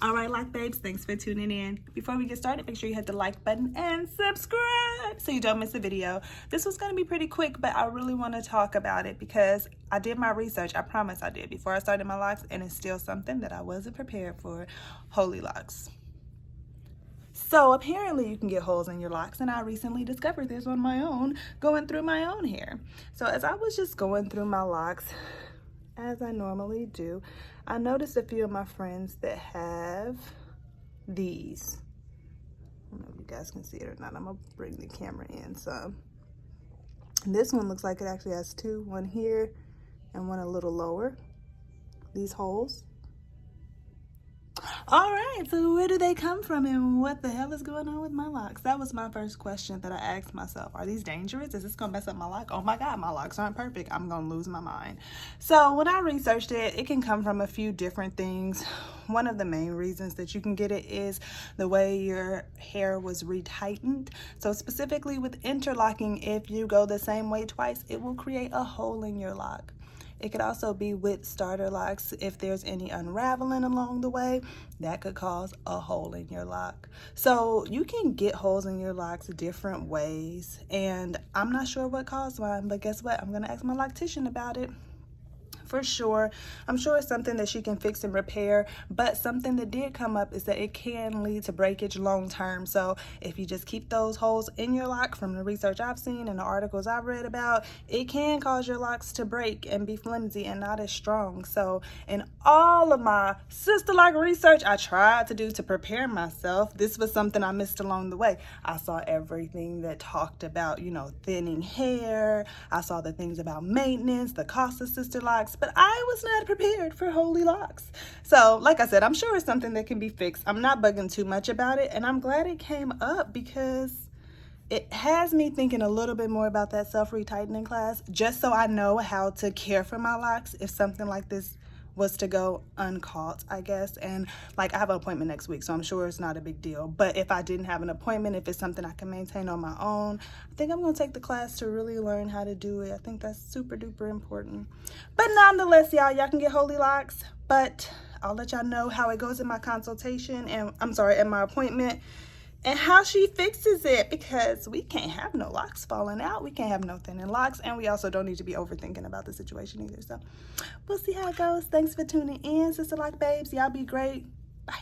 All right, Loc babes, thanks for tuning in. Before we get started, make sure you hit the like button and subscribe so you don't miss a video. This was going to be pretty quick, but I really want to talk about it because I did my research. I promise I did before I started my locks, and it's still something that I wasn't prepared for. Holy locks. So apparently you can get holes in your locks, and I recently discovered this on my own, going through my own hair. So as I was just going through my locks, as I normally do, I noticed a few of my friends that have these. I don't know if you guys can see it or not. I'm gonna bring the camera in some. And this one looks like it actually has two, one here and one a little lower, these holes. All right, so where do they come from and what the hell is going on with my locks? That was my first question that I asked myself. Are these dangerous? Is this gonna mess up my lock? Oh my God, my locks aren't perfect. I'm gonna lose my mind. So when I researched it, it can come from a few different things. One of the main reasons that you can get it is the way your hair was retightened. So specifically with interlocking, if you go the same way twice, it will create a hole in your lock. It could also be with starter locks. If there's any unraveling along the way, that could cause a hole in your lock. So you can get holes in your locks different ways, and I'm not sure what caused mine, but guess what? I'm gonna ask my loctician about it. For sure. I'm sure it's something that she can fix and repair, but something that did come up is that it can lead to breakage long term. So if you just keep those holes in your lock, from the research I've seen and the articles I've read about, it can cause your locks to break and be flimsy and not as strong. So in all of my Sisterlock research I tried to do to prepare myself, this was something I missed along the way. I saw everything that talked about, thinning hair. I saw the things about maintenance, the cost of Sisterlocks, but I was not prepared for holy locks. So like I said, I'm sure it's something that can be fixed. I'm not bugging too much about it, and I'm glad it came up because it has me thinking a little bit more about that self-retightening class, just so I know how to care for my locks if something like this was to go uncaught, I guess. And like, I have an appointment next week, so I'm sure it's not a big deal. But if I didn't have an appointment, if it's something I can maintain on my own, I think I'm gonna take the class to really learn how to do it. I think that's super duper important. But nonetheless, y'all can get holy locks, but I'll let y'all know how it goes in my consultation, and in my appointment, and how she fixes it, because we can't have no locks falling out. We can't have no thinning locks, and we also don't need to be overthinking about the situation either. So we'll see how it goes. Thanks for tuning in, Sisterlock babes. Y'all be great. Bye.